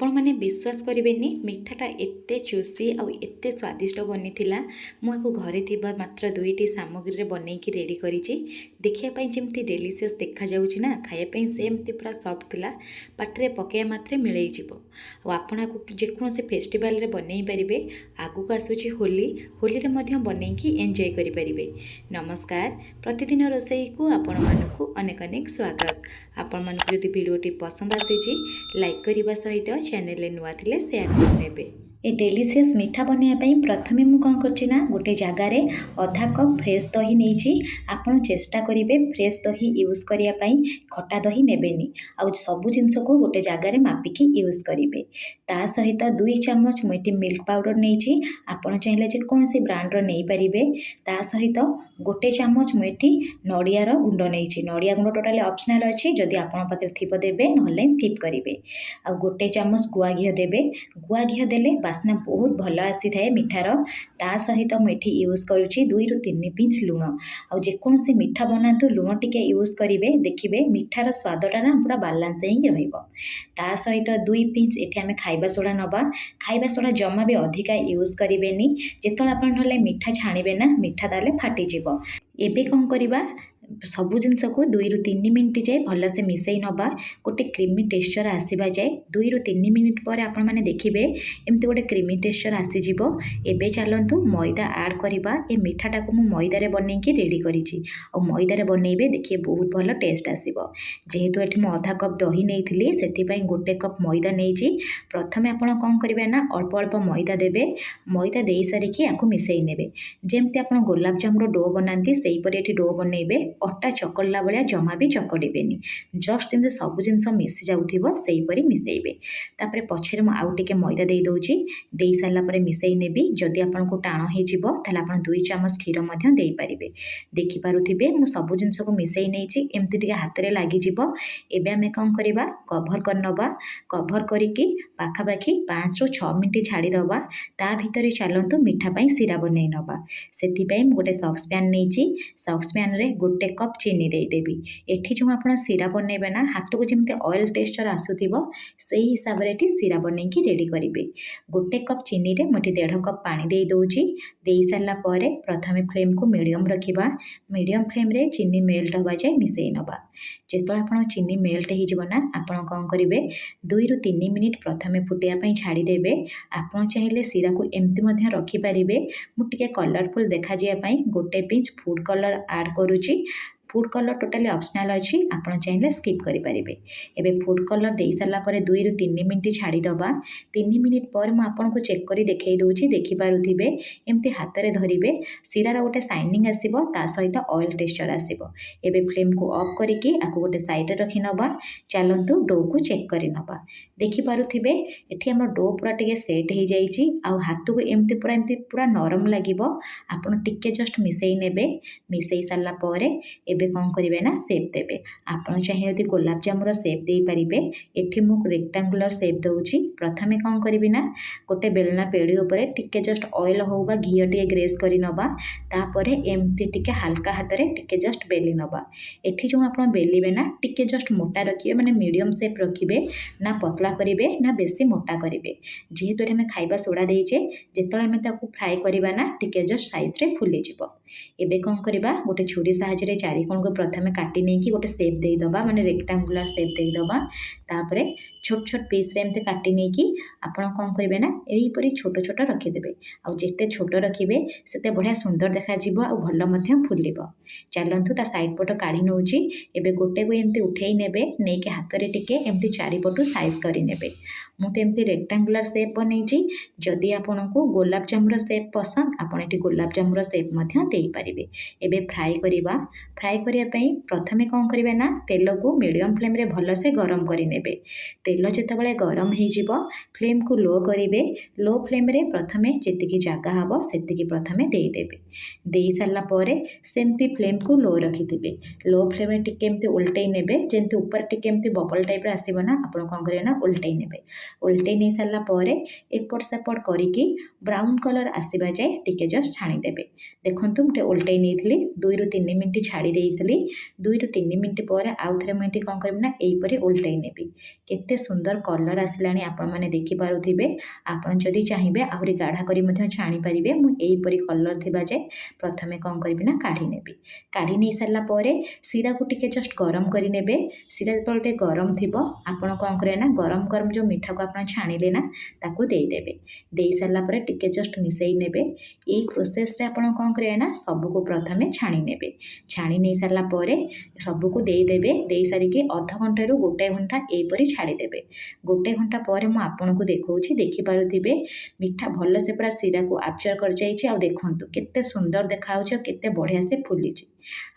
आपण मैंने विश्वास करेनि मिठाटा एते चुसी आउ एते स्वादिष्ट बनी थिला। मुझे घरे थिबा मात्र दुईटी सामग्री बनईकी रेडी करिछि। देखिया जमती डेलीशियस देखा जाउछि ना, खाइया सेमती पूरा सॉफ्ट थिला। पाटरे पकेया मात्रे मिलई जिवो। आपण को जेकोसी फेस्टिवल रे बनई पारिबे। आगु को आसुछि होली, होली रे मध्य बनईकी एंजॉय करि पारिबे। नमस्कार, प्रतिदिन रोसई को आपण मानकु अनेक अनेक स्वागत। आपण मानकु यदि वीडियोटी पसंद आसीछि लाइक करने सहित चैनल नुआ थिले शेयर करनेबे। ए डेलीशियस मिठा बनवाई प्रथमे मु कौन करना गोटे जगार अधा कप फ्रेश दही नहीं। आपड़ चेष्टा करेंगे फ्रेश दही यूज करने, खटा दही नेबेनी। आउ सबु जिनस को गोटे जगार मापिकी यूज करेंगे। ता सहित 2 चम्मच मुझे मिल्क पाउडर नहीं। आपड़ चाहिए जेकोसी ब्रांड नहीं पारे। ता सहित गोटे चम्मच मुझे नड़ियार गुंड नहीं। नड़िया गुंड टोटाली ऑप्शनल अच्छी, जदि आपन पाखे थिबो देबे, नहले स्किप करेंगे। आ गोटे चम्मच गुआ घी देबे। गुआ घी देले बास्ना बहुत भल आसी थाए मिठार। ता सहित मुझे यूज करुच्ची 2 ରୁ 3 पिंच लुण। आ जेकोसी मिठा बनातु लुण टिके यूज करेंगे, देखिए मिठार स्वादटा ना पूरा बालांस ही रहिबो। ता सहित 2 पिंच एठी आमे खाइबा सोडा नबा। खाइबा सोडा जमा भी अधिका यूज करेंगे। जेतले आपन नहले मिठा छाणिबे ना, मिठा दाले फाटी जिवो। एबे कौन करिबा, सबु जिनस को 2 ରୁ 3 मिनिट जाए भलसे मिसई नबा। गोटे क्रीमी टेक्सचर आसवा जाए 2 ରୁ 3 मिनिट पर आपण माने देखिबे एमती गोटे क्रीमी टेक्सचर आसीजिवो। एबे चलंतु मैदा ऐड करबा। ए मिठाटा को मु मैदा रे बनईकी रेडी करिछि। और मैदा रे बनईबे, देखिए बहुत भल टेस्ट आसीबो। जेहेतु एठी मु आधा कप दही नेइथिली, सेति पई गोटे कप मैदा नेइछि। प्रथमे आपण कोन करिबे ना, अल्प अल्प मैदा देबे। मैदा देई सारिकी आकु मिसई नेबे। जेमती आपण गुलाब जामुन डो बनांती सेही परि एठी डो बनईबे। अटा चकड़ला भाया जमा भी चकड़ेबेनी। जस्ट एमती सब जिनस मिसी जाउथिबो सेही परि मिसेइबे। तापरे पछरे मु आउ टिके मैदा देई दोउची। देई सारला परे मिसेई नेबी। जदि आपन को टाणो हे जिवो ताले आपन 2 चम्मच खीर मध्य देई पारिबे। देखि पारुथिबे मु सब जिनस को मिसेई नेइची। एमती टिके हाथ रे लागि जिवो। एबे हमें कोन करिबा, कवर करनबा। कवर करिकी पाखा पाखी 5 ରୁ 6 मिनिट छाड़ी दबा। ता भितरे चलंतु मिठा पई सिरा बनै नबा। सेति पई मु गोटे सॉस पैन नेइची। सॉस पैन रे गोटे कप चीनी दे देबी। एठी जो आपण सिरा बनैबे ना, हाथ को जेमते ऑयल टेक्सचर आसुथिबो सेही हिसाब रे एठी सिरा बनैकी रेडी करिवे। गोटे कप चीनी रे मठी 1.5 कप पानी दे दोउची। देई सारला परे प्रथमे फ्लेम को मीडियम रखिबा। मीडियम फ्लेम रे चीनी मेल्ट होबा जाय मिसेई नबा। जेतो आपण चीनी मेल्ट हे जिवो ना, आपण कोन करिवे 2 ରୁ 3 मिनिट प्रथमे फुटिया पई छाड़ी देबे। आपण चाहिले सिरा को एमती मध्य रखि पारिबे। मु टिके कलरफुल देखा जिया पई गोटे पिंच फूड कलर ऐड करूची। फूड कलर टोटाली ऑप्शनल अच्छी, आपन चाहिए स्किप करि पारिबे। एबे फूड कलर दे सारला परे 2 ରୁ 3 मिनिट छाड़ी दबा। 3 मिनिट पर मु आपन को चेक करी देखै दोउची। देखि पारुथिबे एमती हाथ रे धरिबे, सिरार गोटे शाइनिंग आसीबो, ता सहित ऑयल टेक्सचर आसीबो। एबे फ्लेम को ऑफ करिकी आकु गोटे साइड रे रखि नबा। चलंतु डो को चेक करि नबा। देखि पारुथिबे एठी हमर डो पूरा टिके सेट हे जाईची। आ हाथ को एमती पूरा नरम लागिबो। आपन टिके जस्ट मिसेई नेबे। मिसेई सारला परे एबे कौन करिवे ना, शेप देबे। आपण चाहिए यदि गुलाब जामुन शेप दे पारिबे। एठी मु रेक्टेंगुलर शेप दउची। प्रथमे कौन करिवे ना, गोटे बेलना पेड़ी ऊपर टिके जस्ट ऑयल हो बा घी टिके ग्रेस करि नबा। तापरे एमती टिके हल्का हाथ रे टिके जस्ट बेली नबा। एठी जो आपण बेलिबे ना, टिके जस्ट मोटा रखिबे, माने मीडियम शेप रखिबे। ना पतला करिबे ना बेसी मोटा करिबे। जेहेतु हमें खाइबा सोडा देइचे, जेतले हमें ताकू फ्राई करिबा ना, टिके जस्ट साइज रे फुली जिवो। एबे कौन करिबा, गोटे छुरी साहाय्य रे चारि कोण को प्रथमे काटी नहीं कि गोटे शेप दे दबा, माने रेक्टेंगुलर शेप दे दबा। तापरे छोट छोट पीस रे एमते काटी नहीं कि आपण कोन करिवे ना, एई परी छोट छोट रखि देबे। आ जेते छोट रखिबे सेते बढ़िया सुंदर देखा जिवो आ भल मध्य फुलिबो। चलंतु ता साइड पटो काढी नउची। एबे गोटे को एमते उठेई नेबे, नै के हाथ रे टिके एमते चारि पटो साइज करि नेबे। मु ते एमते रेक्टेंगुलर शेप बनैची। जदि आपनको गोलाप जामुन शेप पसंद, आपण एटी गोलाप जामुन शेप मध्य देई पारिबे। एबे फ्राई करिबा। फ्राई करिया पई प्रथमे कौन करिवे ना, तेल को मीडियम फ्लेम रे भल से गरम करि नेबे। तेल जेतेबेले गरम हे जिवो, फ्लेम को लो करिवे। लो फ्लेम रे प्रथमे जेतिकी जागा हबो सेतिकी प्रथमे देई देबे। देई सारला परे सेमती फ्लेम को लो रखिथिबे। लो फ्लेम रे टिके एमती उल्टै नेबे। जेंती ऊपर टिके एमती बबल टाइप रे आसीबो ना, आपण कोन करिवे ना, उल्टै नेबे। उल्टै नै सारला परे एपट सेपट करिकी ब्राउन कलर आसीबा जाय टिके जस्ट छाणी देबे। देखंतु गोटे उल्टाई नहीं 2 ରୁ 3 मिनिट छाड़ी देइथिली 2 ରୁ 3 मिनिट पर आउ थे मुझे कौन करबी ना यहीपरी उल्टाई नेबी केते सुंदर कलर आसला आपण मैंने देखिपे आपड़ जदि चाहिए आहरी गाढ़ा कर छाणी पारे मुझे कलर थी जाए प्रथमे कौन करी ना काढ़ी नेबी काढ़ी नहीं सारापर सीरा को टिके जस्ट गरम करे सीरा जो गरम थी आपड़ कौन करें ना गरम गरम जो मिठा को आप छाणिले ना ताकू देदेवे दे सारापर टिके जस्ट मिसई ने यही प्रोसेस रे आपड़ कौन करें ना सबको प्रथमे छाणी ने छाणी नहीं सारापर सबको देदेवे दे सारिकी अध घंटे रु गोटे घंटा यहीपरी छाड़ीदेवे गोटे घंटा पर मुझे आपन को देखा देखिपे मिठा भल से पूरा सीरा को आब्जर्व कर जाइए देखूँ केते सुंदर देखा केते बढ़िया से फुली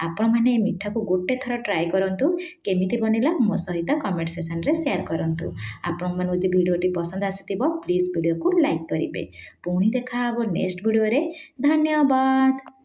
आपण मैंने मिठा को गोटे थर ट्राए करूँ केमिति बनिला मो सहित कमेंट सेक्शन रे शेयर करूँ आपण मन भिडियोटी पसंद आसी प्लीज वीडियो को लाइक करेंगे पुणी देखा नेक्स्ट वीडियो रे धन्यवाद।